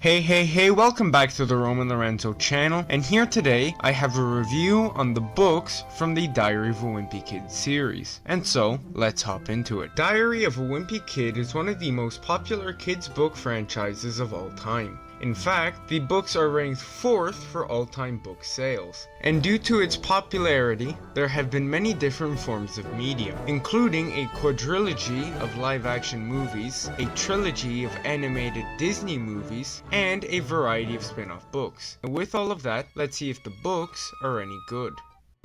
Hey, welcome back to the Roman Lorenzo channel, and here today I have a review on the books from the Diary of a Wimpy Kid series. And so, let's hop into it. Diary of a Wimpy Kid is one of the most popular kids book franchises of all time. In fact, the books are ranked 4th for all-time book sales. And due to its popularity, there have been many different forms of media, including a quadrilogy of live-action movies, a trilogy of animated Disney movies, and a variety of spin-off books. And with all of that, let's see if the books are any good.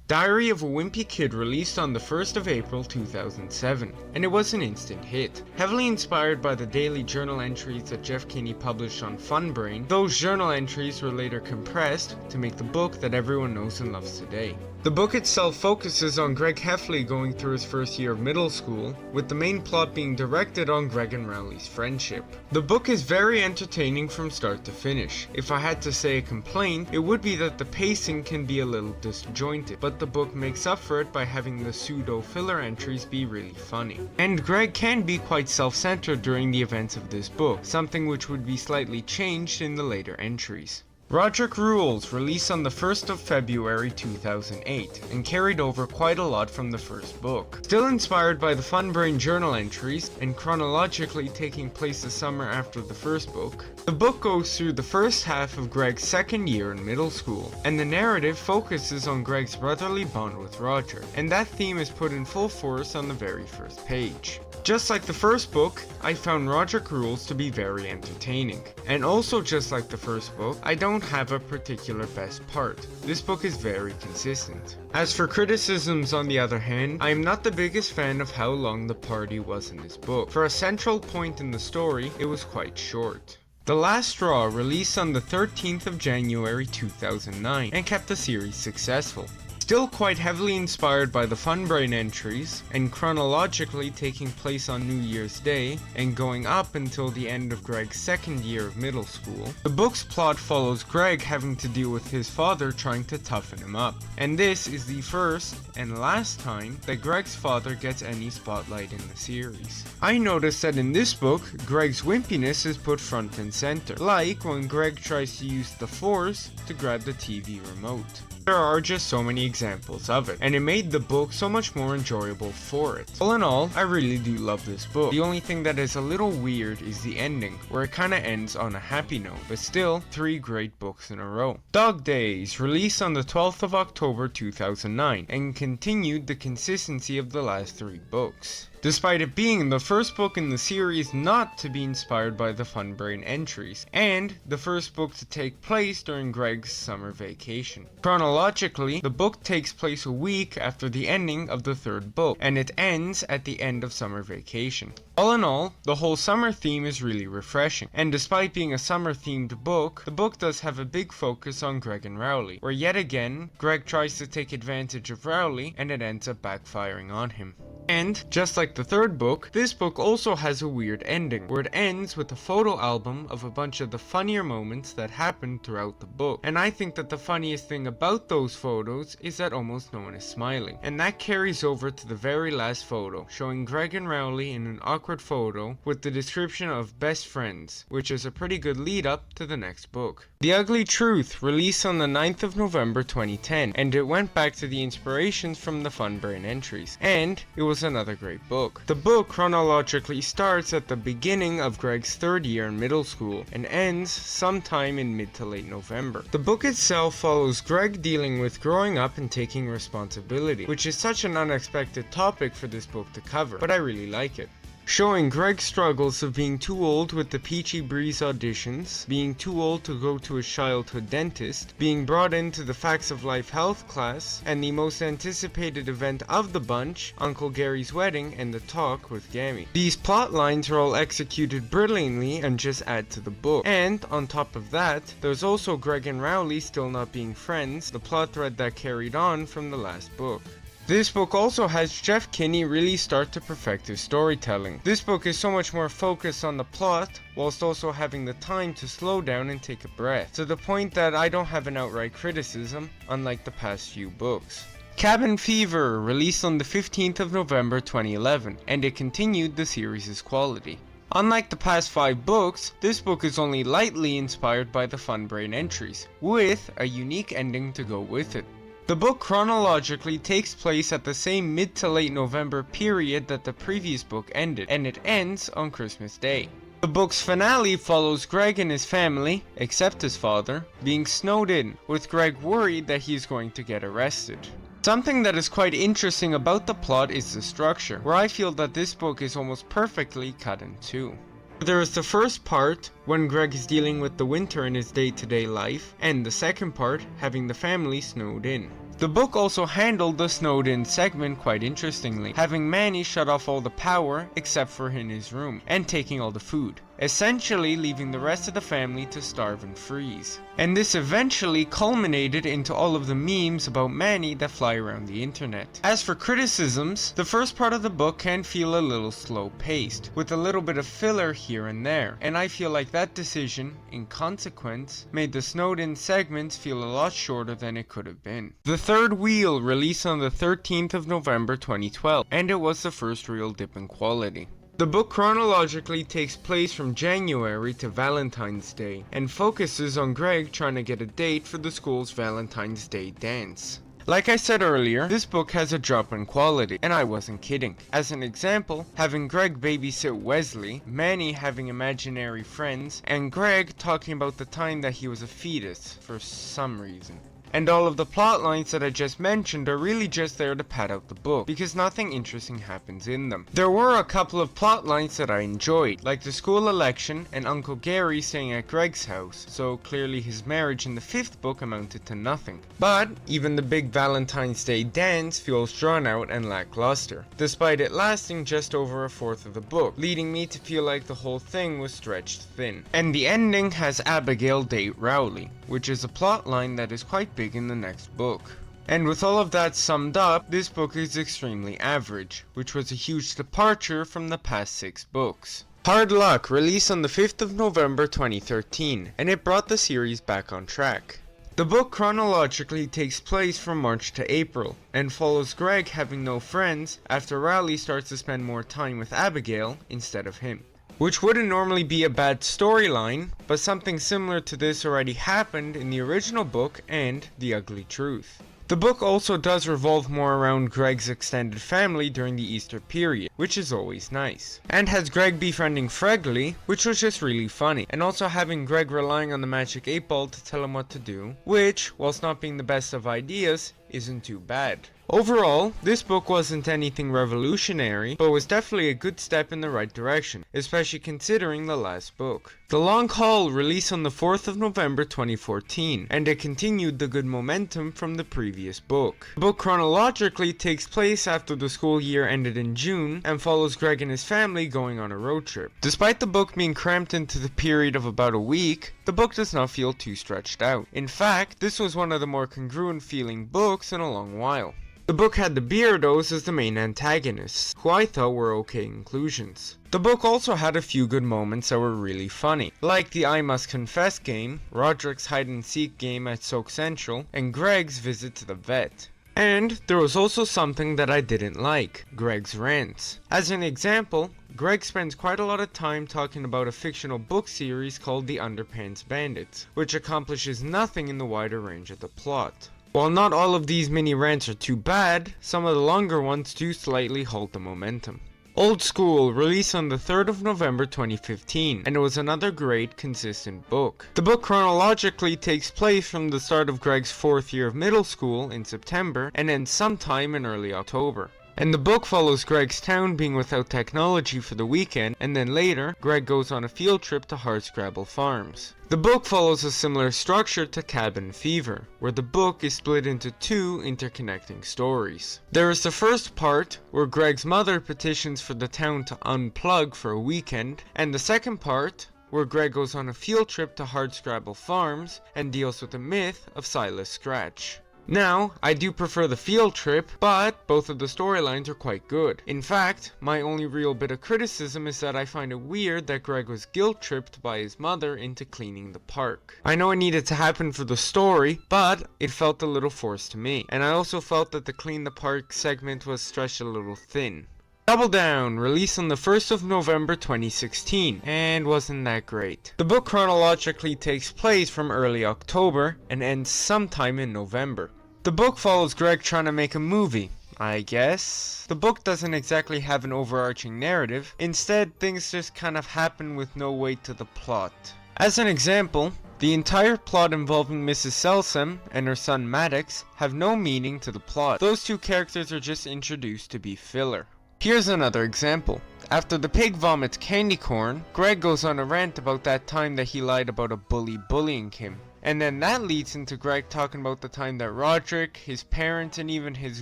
Diary of a Wimpy Kid released on the 1st of April 2007, and it was an instant hit. Heavily inspired by the daily journal entries that Jeff Kinney published on Funbrain, those journal entries were later compressed to make the book that everyone knows and loves today. The book itself focuses on Greg Heffley going through his first year of middle school, with the main plot being directed on Greg and Rowley's friendship. The book is very entertaining from start to finish. If I had to say a complaint, it would be that the pacing can be a little disjointed, but the book makes up for it by having the pseudo filler entries be really funny. And Greg can be quite self-centered during the events of this book, something which would be slightly changed in the later entries. Rodrick Rules released on the 1st of February 2008 and carried over quite a lot from the first book. Still inspired by the Funbrain journal entries and chronologically taking place the summer after the first book, the book goes through the first half of Greg's second year in middle school, and the narrative focuses on Greg's brotherly bond with Roger, and that theme is put in full force on the very first page. Just like the first book, I found Rodrick Rules to be very entertaining. And also just like the first book, I don't have a particular best part. This book is very consistent. As for criticisms on the other hand, I am not the biggest fan of how long the party was in this book. For a central point in the story, it was quite short. The Last Straw released on the 13th of January 2009 and kept the series successful. Still quite heavily inspired by the Funbrain entries, and chronologically taking place on New Year's Day, and going up until the end of Greg's second year of middle school, the book's plot follows Greg having to deal with his father trying to toughen him up. And this is the first and last time that Greg's father gets any spotlight in the series. I noticed that in this book, Greg's wimpiness is put front and center, like when Greg tries to use the Force to grab the TV remote. There are just so many examples of it, and it made the book so much more enjoyable for it. All in all, I really do love this book. The only thing that is a little weird is the ending, where it kinda ends on a happy note, but still, 3 great books in a row. Dog Days released on the 12th of October 2009, and continued the consistency of the last 3 books. Despite it being the first book in the series not to be inspired by the Funbrain entries, and the first book to take place during Greg's summer vacation. Chronologically, the book takes place a week after the ending of the 3rd book, and it ends at the end of summer vacation. All in all, the whole summer theme is really refreshing, and despite being a summer-themed book, the book does have a big focus on Greg and Rowley, where yet again, Greg tries to take advantage of Rowley, and it ends up backfiring on him. And, just like the 3rd book, this book also has a weird ending, where it ends with a photo album of a bunch of the funnier moments that happened throughout the book. And I think that the funniest thing about those photos is that almost no one is smiling. And that carries over to the very last photo, showing Greg and Rowley in an awkward photo with the description of best friends, which is a pretty good lead up to the next book. The Ugly Truth released on the 9th of November 2010, and it went back to the inspirations from the Funbrain entries, and it was another great book. The book chronologically starts at the beginning of Greg's 3rd year in middle school and ends sometime in mid to late November. The book itself follows Greg dealing with growing up and taking responsibility, which is such an unexpected topic for this book to cover, but I really like it. Showing Greg's struggles of being too old with the Peachy Breeze auditions, being too old to go to his childhood dentist, being brought into the Facts of Life health class, and the most anticipated event of the bunch, Uncle Gary's wedding and the talk with Gammy. These plot lines are all executed brilliantly and just add to the book. And, on top of that, there's also Greg and Rowley still not being friends, the plot thread that carried on from the last book. This book also has Jeff Kinney really start to perfect his storytelling. This book is so much more focused on the plot, whilst also having the time to slow down and take a breath, to the point that I don't have an outright criticism, unlike the past few books. Cabin Fever released on the 15th of November 2011, and it continued the series' quality. Unlike the past 5 books, this book is only lightly inspired by the Funbrain entries, with a unique ending to go with it. The book chronologically takes place at the same mid to late November period that the previous book ended, and it ends on Christmas Day. The book's finale follows Greg and his family, except his father, being snowed in, with Greg worried that he is going to get arrested. Something that is quite interesting about the plot is the structure, where I feel that this book is almost perfectly cut in two. There is the first part, when Greg is dealing with the winter in his day-to-day life, and the second part, having the family snowed in. The book also handled the snowed in segment quite interestingly, having Manny shut off all the power except for in his room, and taking all the food, essentially leaving the rest of the family to starve and freeze. And this eventually culminated into all of the memes about Manny that fly around the internet. As for criticisms, the first part of the book can feel a little slow paced, with a little bit of filler here and there, and I feel like that decision, in consequence, made the snowed in segments feel a lot shorter than it could have been. The third wheel released on the 13th of November 2012, and it was the first real dip in quality. The book chronologically takes place from January to Valentine's Day, and focuses on Greg trying to get a date for the school's Valentine's Day dance. Like I said earlier, this book has a drop in quality, and I wasn't kidding. As an example, having Greg babysit Wesley, Manny having imaginary friends, and Greg talking about the time that he was a fetus for some reason. And all of the plot lines that I just mentioned are really just there to pad out the book, because nothing interesting happens in them. There were a couple of plot lines that I enjoyed, like the school election and Uncle Gary staying at Greg's house, so clearly his marriage in the 5th book amounted to nothing. But even the big Valentine's Day dance feels drawn out and lackluster, despite it lasting just over a 1/4 of the book, leading me to feel like the whole thing was stretched thin. And the ending has Abigail date Rowley, which is a plot line that is quite big in the next book. And with all of that summed up, this book is extremely average, which was a huge departure from the past 6 books. Hard Luck released on the 5th of November 2013, and it brought the series back on track. The book chronologically takes place from March to April, and follows Greg having no friends after Rowley starts to spend more time with Abigail instead of him. Which wouldn't normally be a bad storyline, but something similar to this already happened in the original book and The Ugly Truth. The book also does revolve more around Greg's extended family during the Easter period, which is always nice. And has Greg befriending Fregley, which was just really funny, and also having Greg relying on the magic 8-ball to tell him what to do, which, whilst not being the best of ideas, isn't too bad. Overall, this book wasn't anything revolutionary, but was definitely a good step in the right direction, especially considering the last book. The Long Haul released on the 4th of November 2014, and it continued the good momentum from the previous book. The book chronologically takes place after the school year ended in June, and follows Greg and his family going on a road trip. Despite the book being cramped into the period of about a week, the book does not feel too stretched out. In fact, this was one of the more congruent feeling books in a long while. The book had the Beardos as the main antagonists, who I thought were okay inclusions. The book also had a few good moments that were really funny, like the I Must Confess game, Rodrick's hide and seek game at Soak Central, and Greg's visit to the vet. And there was also something that I didn't like, Greg's rants. As an example, Greg spends quite a lot of time talking about a fictional book series called The Underpants Bandits, which accomplishes nothing in the wider range of the plot. While not all of these mini rants are too bad, some of the longer ones do slightly halt the momentum. Old School released on the 3rd of November 2015, and it was another great, consistent book. The book chronologically takes place from the start of Greg's 4th year of middle school in September, and ends sometime in early October. And the book follows Greg's town being without technology for the weekend, and then later, Greg goes on a field trip to Hardscrabble Farms. The book follows a similar structure to Cabin Fever, where the book is split into 2 interconnecting stories. There is the first part, where Greg's mother petitions for the town to unplug for a weekend, and the second part, where Greg goes on a field trip to Hardscrabble Farms and deals with the myth of Silas Scratch. Now, I do prefer the field trip, but both of the storylines are quite good. In fact, my only real bit of criticism is that I find it weird that Greg was guilt-tripped by his mother into cleaning the park. I know it needed to happen for the story, but it felt a little forced to me, and I also felt that the clean the park segment was stretched a little thin. Double Down, released on the 1st of November 2016, and wasn't that great. The book chronologically takes place from early October and ends sometime in November. The book follows Greg trying to make a movie, I guess. The book doesn't exactly have an overarching narrative, instead things just kind of happen with no weight to the plot. As an example, the entire plot involving Mrs. Selsam and her son Maddox have no meaning to the plot. Those two characters are just introduced to be filler. Here's another example. After the pig vomits candy corn, Greg goes on a rant about that time that he lied about a bully bullying him. And then that leads into Greg talking about the time that Rodrick, his parents, and even his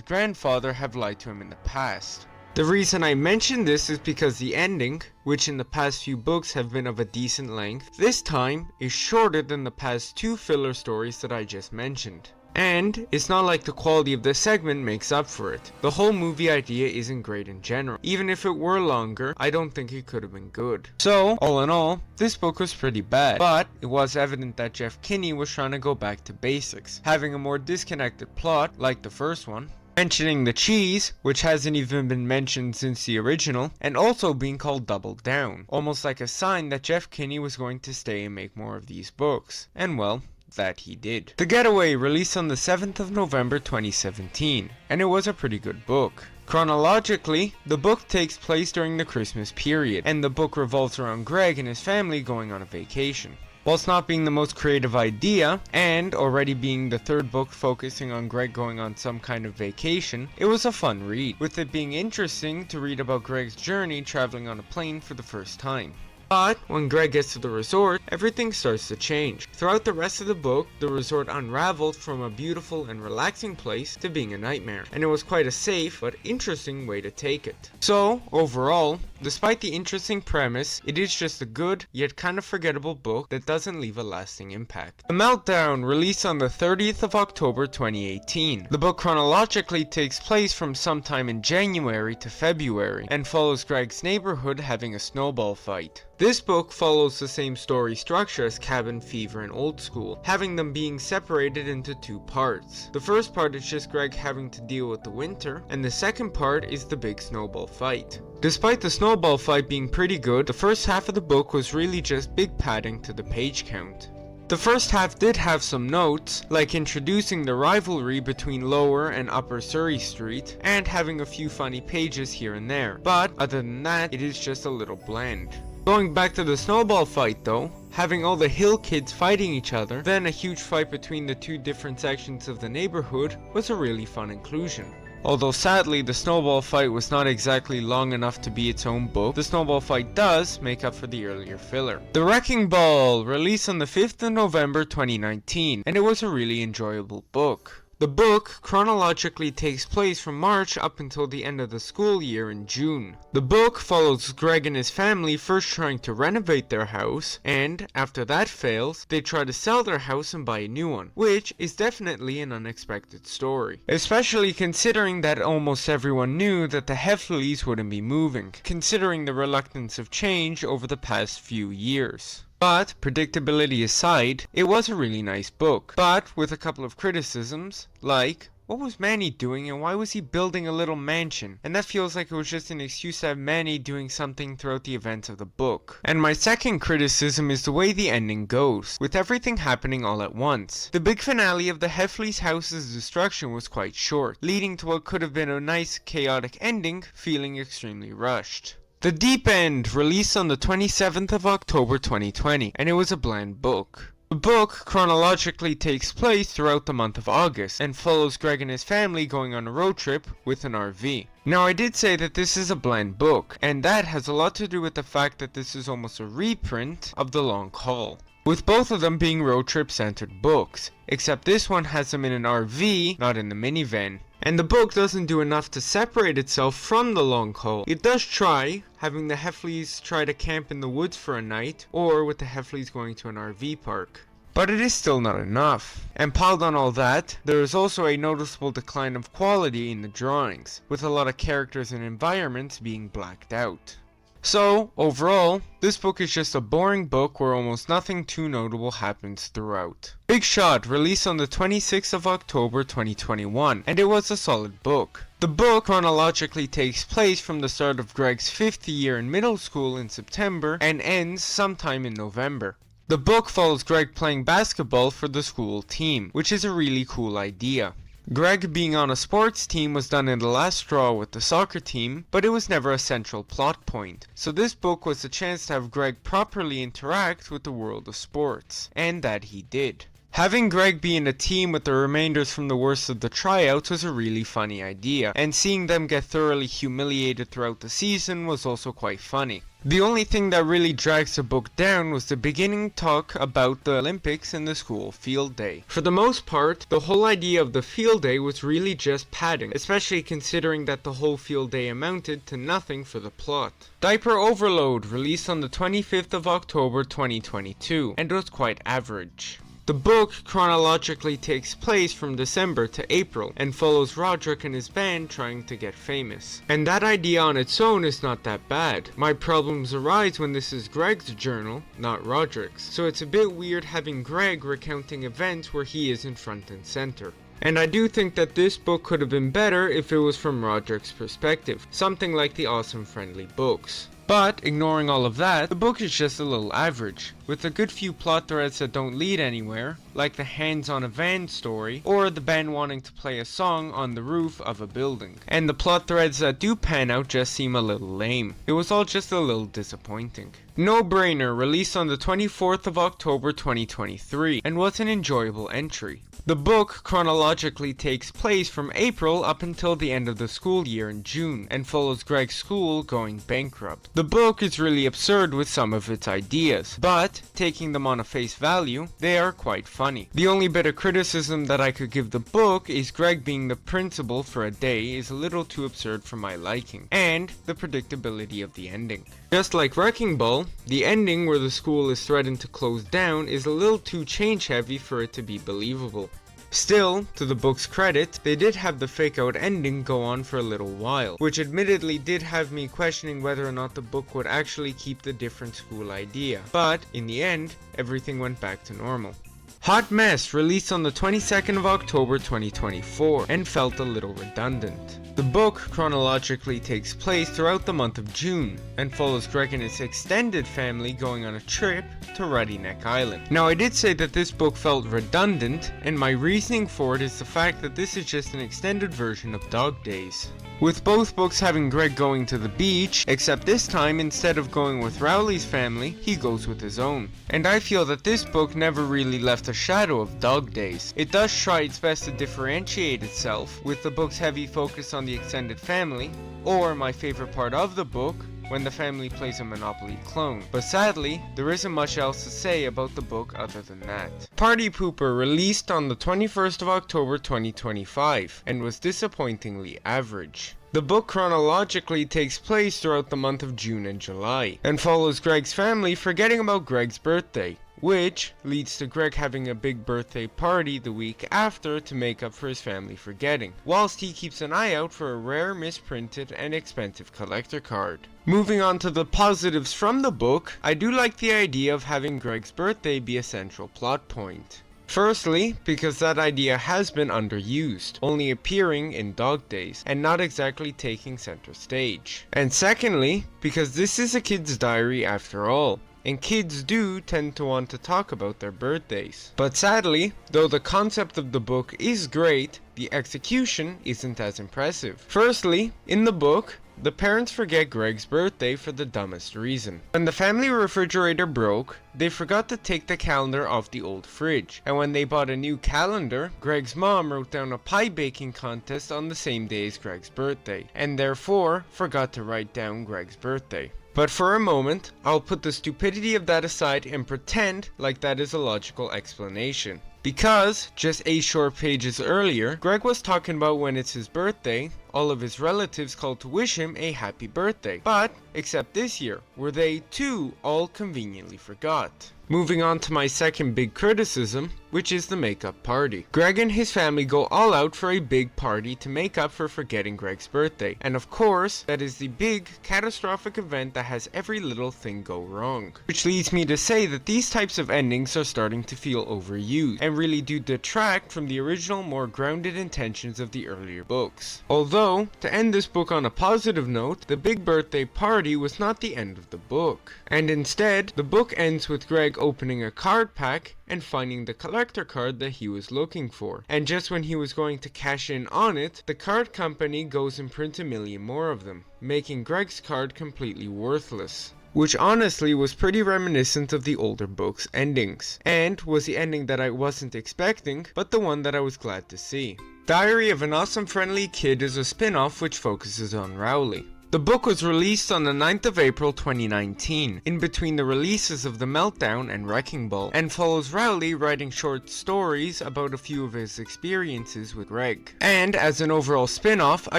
grandfather have lied to him in the past. The reason I mention this is because the ending, which in the past few books have been of a decent length, this time is shorter than the past two filler stories that I just mentioned. And it's not like the quality of this segment makes up for it. The whole movie idea isn't great in general. Even if it were longer, I don't think it could have been good. So, all in all, this book was pretty bad. But it was evident that Jeff Kinney was trying to go back to basics, having a more disconnected plot like the first one, mentioning the cheese, which hasn't even been mentioned since the original, and also being called Double Down, almost like a sign that Jeff Kinney was going to stay and make more of these books. And well, that he did. The Getaway released on the 7th of November 2017, and it was a pretty good book. Chronologically, the book takes place during the Christmas period, and the book revolves around Greg and his family going on a vacation. Whilst not being the most creative idea, and already being the third book focusing on Greg going on some kind of vacation, it was a fun read, with it being interesting to read about Greg's journey traveling on a plane for the first time. But when Greg gets to the resort, everything starts to change. Throughout the rest of the book, the resort unraveled from a beautiful and relaxing place to being a nightmare, and it was quite a safe but interesting way to take it. So, overall, despite the interesting premise, it is just a good, yet kind of forgettable book that doesn't leave a lasting impact. The Meltdown released on the 30th of October 2018. The book chronologically takes place from sometime in January to February, and follows Greg's neighborhood having a snowball fight. This book follows the same story structure as Cabin Fever and Old School, having them being separated into two parts. The first part is just Greg having to deal with the winter, and the second part is the big snowball fight. Despite the snowball fight being pretty good, the first half of the book was really just big padding to the page count. The first half did have some notes, like introducing the rivalry between Lower and Upper Surrey Street, and having a few funny pages here and there, but other than that, it is just a little bland. Going back to the snowball fight though, having all the hill kids fighting each other, then a huge fight between the two different sections of the neighborhood was a really fun inclusion. Although sadly the snowball fight was not exactly long enough to be its own book, the snowball fight does make up for the earlier filler. The Wrecking Ball released on the 5th of November 2019, and it was a really enjoyable book. The book chronologically takes place from March up until the end of the school year in June. The book follows Greg and his family first trying to renovate their house, and after that fails, they try to sell their house and buy a new one, which is definitely an unexpected story. Especially considering that almost everyone knew that the Heffleys wouldn't be moving, considering the reluctance of change over the past few years. But, predictability aside, it was a really nice book, but with a couple of criticisms, like, what was Manny doing and why was he building a little mansion? And that feels like it was just an excuse to have Manny doing something throughout the events of the book. And my second criticism is the way the ending goes, with everything happening all at once. The big finale of the Heffleys' house's destruction was quite short, leading to what could have been a nice, chaotic ending, feeling extremely rushed. The Deep End released on the 27th of October 2020, and it was a bland book. The book chronologically takes place throughout the month of August, and follows Greg and his family going on a road trip with an RV. Now I did say that this is a bland book, and that has a lot to do with the fact that this is almost a reprint of The Long Haul, with both of them being road trip centered books, except this one has them in an RV, not in the minivan. And the book doesn't do enough to separate itself from The Long Haul. It does try, having the Heffleys try to camp in the woods for a night, or with the Heffleys going to an RV park. But it is still not enough. And piled on all that, there is also a noticeable decline of quality in the drawings, with a lot of characters and environments being blacked out. So, overall, this book is just a boring book where almost nothing too notable happens throughout. Big Shot released on the 26th of October 2021, and it was a solid book. The book chronologically takes place from the start of Greg's 5th year in middle school in September and ends sometime in November. The book follows Greg playing basketball for the school team, which is a really cool idea. Greg being on a sports team was done in the last straw with the soccer team, but it was never a central plot point. So this book was a chance to have Greg properly interact with the world of sports, and that he did. Having Greg be in a team with the remainders from the worst of the tryouts was a really funny idea, and seeing them get thoroughly humiliated throughout the season was also quite funny. The only thing that really drags the book down was the beginning talk about the Olympics and the school field day. For the most part, the whole idea of the field day was really just padding, especially considering that the whole field day amounted to nothing for the plot. Diaper Overlode released on the 25th of October 2022, and was quite average. The book chronologically takes place from December to April and follows Rodrick and his band trying to get famous. And that idea on its own is not that bad. My problems arise when this is Greg's journal, not Rodrick's, so it's a bit weird having Greg recounting events where he isn't front and center. And I do think that this book could have been better if it was from Rodrick's perspective, something like the Awesome Friendly books. But, ignoring all of that, the book is just a little average, with a good few plot threads that don't lead anywhere, like the hands on a van story, or the band wanting to play a song on the roof of a building. And the plot threads that do pan out just seem a little lame. It was all just a little disappointing. No Brainer released on the 24th of October 2023, and was an enjoyable entry. The book chronologically takes place from April up until the end of the school year in June, and follows Greg's school going bankrupt. The book is really absurd with some of its ideas, but, taking them on a face value, they are quite funny. The only bit of criticism that I could give the book is Greg being the principal for a day is a little too absurd for my liking, and the predictability of the ending. Just like Wrecking Ball, the ending where the school is threatened to close down is a little too change heavy for it to be believable. Still, to the book's credit, they did have the fake out ending go on for a little while, which admittedly did have me questioning whether or not the book would actually keep the different school idea. But, in the end, everything went back to normal. Hot Mess released on the 22nd of October 2024 and felt a little redundant. The book chronologically takes place throughout the month of June and follows Greg and his extended family going on a trip to Ruddy Neck Island. Now I did say that this book felt redundant, and my reasoning for it is the fact that this is just an extended version of Dog Days. With both books having Greg going to the beach, except this time instead of going with Rowley's family, he goes with his own. And I feel that this book never really left a shadow of Dog Days. It does try its best to differentiate itself, with the book's heavy focus on the extended family, or my favorite part of the book, when the family plays a Monopoly clone. But sadly, there isn't much else to say about the book other than that. Partypooper released on the 21st of October 2025 and was disappointingly average. The book chronologically takes place throughout the month of June and July, and follows Greg's family forgetting about Greg's birthday, which leads to Greg having a big birthday party the week after to make up for his family forgetting, whilst he keeps an eye out for a rare, misprinted, and expensive collector card. Moving on to the positives from the book, I do like the idea of having Greg's birthday be a central plot point. Firstly, because that idea has been underused, only appearing in Dog Days, and not exactly taking center stage. And secondly, because this is a kid's diary after all, and kids do tend to want to talk about their birthdays. But sadly, though the concept of the book is great, the execution isn't as impressive. Firstly, in the book, the parents forget Greg's birthday for the dumbest reason. When the family refrigerator broke, they forgot to take the calendar off the old fridge, and when they bought a new calendar, Greg's mom wrote down a pie baking contest on the same day as Greg's birthday, and therefore forgot to write down Greg's birthday. But for a moment, I'll put the stupidity of that aside and pretend like that is a logical explanation. Because, just 8 short pages earlier, Greg was talking about when it's his birthday, all of his relatives called to wish him a happy birthday. But, except this year, where they too all conveniently forgot. Moving on to my second big criticism, which is the makeup party. Greg and his family go all out for a big party to make up for forgetting Greg's birthday, and of course, that is the big, catastrophic event that has every little thing go wrong. Which leads me to say that these types of endings are starting to feel overused, and really do detract from the original, more grounded intentions of the earlier books. Although, to end this book on a positive note, the big birthday party was not the end of the book, and instead, the book ends with Greg opening a card pack and finding the collector card that he was looking for. And just when he was going to cash in on it, the card company goes and prints 1 million more of them, making Greg's card completely worthless. Which honestly was pretty reminiscent of the older books' endings, and was the ending that I wasn't expecting, but the one that I was glad to see. Diary of an Awesome Friendly Kid is a spin-off which focuses on Rowley. The book was released on the 9th of April 2019, in between the releases of the Meltdown and Wrecking Ball, and follows Rowley writing short stories about a few of his experiences with Greg. And as an overall spin-off, I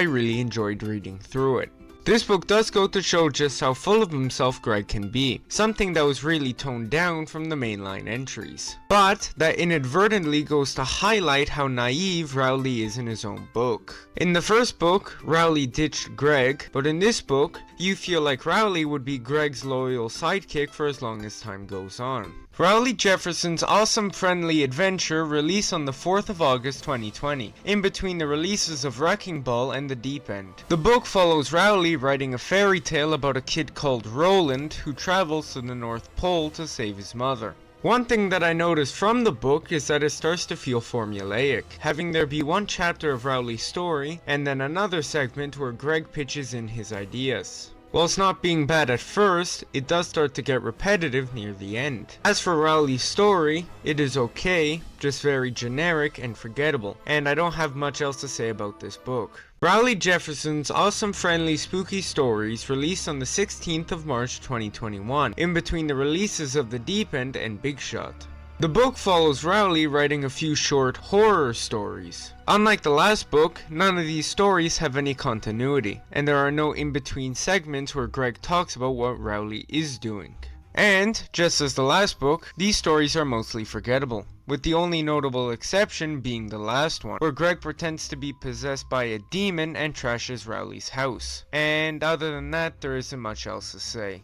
really enjoyed reading through it. This book does go to show just how full of himself Greg can be, something that was really toned down from the mainline entries, but that inadvertently goes to highlight how naive Rowley is in his own book. In the first book, Rowley ditched Greg, but in this book, you feel like Rowley would be Greg's loyal sidekick for as long as time goes on. Rowley Jefferson's Awesome Friendly Adventure released on the 4th of August 2020, in between the releases of Wrecking Ball and The Deep End. The book follows Rowley writing a fairy tale about a kid called Roland who travels to the North Pole to save his mother. One thing that I noticed from the book is that it starts to feel formulaic, having there be one chapter of Rowley's story and then another segment where Greg pitches in his ideas. Whilst not being bad at first, it does start to get repetitive near the end. As for Rowley's story, it is okay, just very generic and forgettable, and I don't have much else to say about this book. Rowley Jefferson's Awesome Friendly Spooky Stories released on the 16th of March 2021, in between the releases of The Deep End and Big Shot. The book follows Rowley writing a few short horror stories. Unlike the last book, none of these stories have any continuity, and there are no in-between segments where Greg talks about what Rowley is doing. And, just as the last book, these stories are mostly forgettable, with the only notable exception being the last one, where Greg pretends to be possessed by a demon and trashes Rowley's house. And other than that, there isn't much else to say.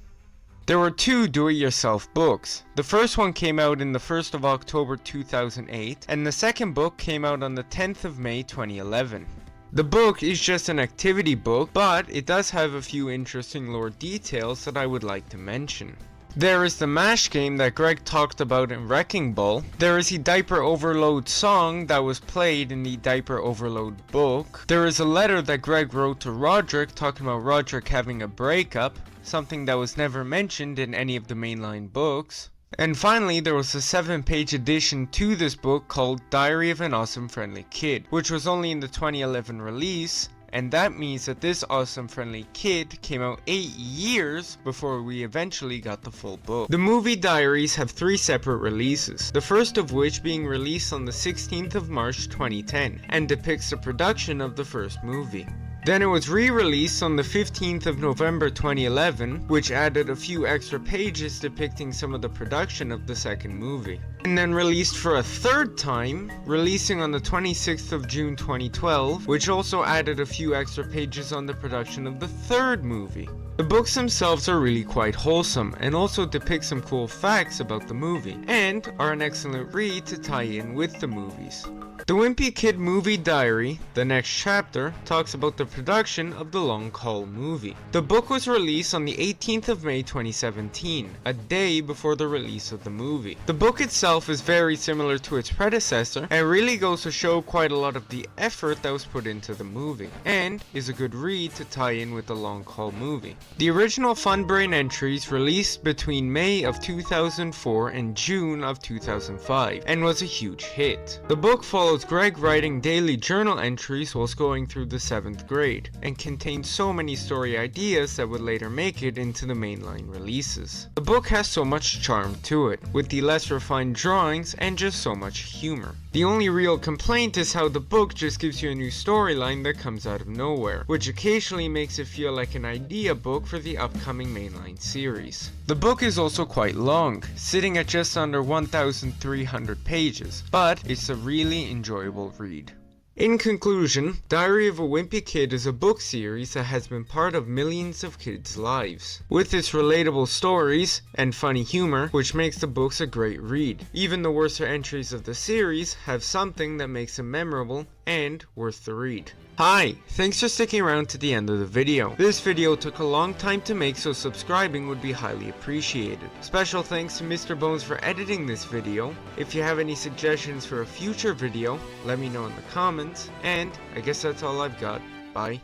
There were 2 do-it-yourself books. The first one came out in the 1st of October 2008, and the second book came out on the 10th of May 2011. The book is just an activity book, but it does have a few interesting lore details that I would like to mention. There is the MASH game that Greg talked about in Wrecking Ball. There is the Diaper Overlode song that was played in the Diaper Overlode book. There is a letter that Greg wrote to Rodrick talking about Rodrick having a breakup, something that was never mentioned in any of the mainline books. And finally, there was a 7-page addition to this book called Diary of an Awesome Friendly Kid, which was only in the 2011 release, and that means that this Awesome Friendly Kid came out 8 years before we eventually got the full book. The movie diaries have 3 separate releases, the first of which being released on the 16th of March 2010, and depicts the production of the first movie. Then it was re-released on the 15th of November 2011, which added a few extra pages depicting some of the production of the second movie. And then released for a third time, releasing on the 26th of June 2012, which also added a few extra pages on the production of the third movie. The books themselves are really quite wholesome, and also depict some cool facts about the movie, and are an excellent read to tie in with the movies. The Wimpy Kid movie diary, the next chapter, talks about the production of the Long Haul movie. The book was released on the 18th of May 2017, a day before the release of the movie. The book itself is very similar to its predecessor, and really goes to show quite a lot of the effort that was put into the movie, and is a good read to tie in with the Long Haul movie. The original Funbrain entries released between May of 2004 and June of 2005, and was a huge hit. The book follows follows Greg writing daily journal entries whilst going through the 7th grade, and contains so many story ideas that would later make it into the mainline releases. The book has so much charm to it, with the less refined drawings and just so much humor. The only real complaint is how the book just gives you a new storyline that comes out of nowhere, which occasionally makes it feel like an idea book for the upcoming mainline series. The book is also quite long, sitting at just under 1,300 pages, but it's a really enjoyable read. In conclusion, Diary of a Wimpy Kid is a book series that has been part of millions of kids' lives, with its relatable stories and funny humor, which makes the books a great read. Even the worser entries of the series have something that makes them memorable and worth the read. Hi, thanks for sticking around to the end of the video. This video took a long time to make, so subscribing would be highly appreciated. Special thanks to Mr. Bones for editing this video. If you have any suggestions for a future video, let me know in the comments, and I guess that's all I've got. Bye.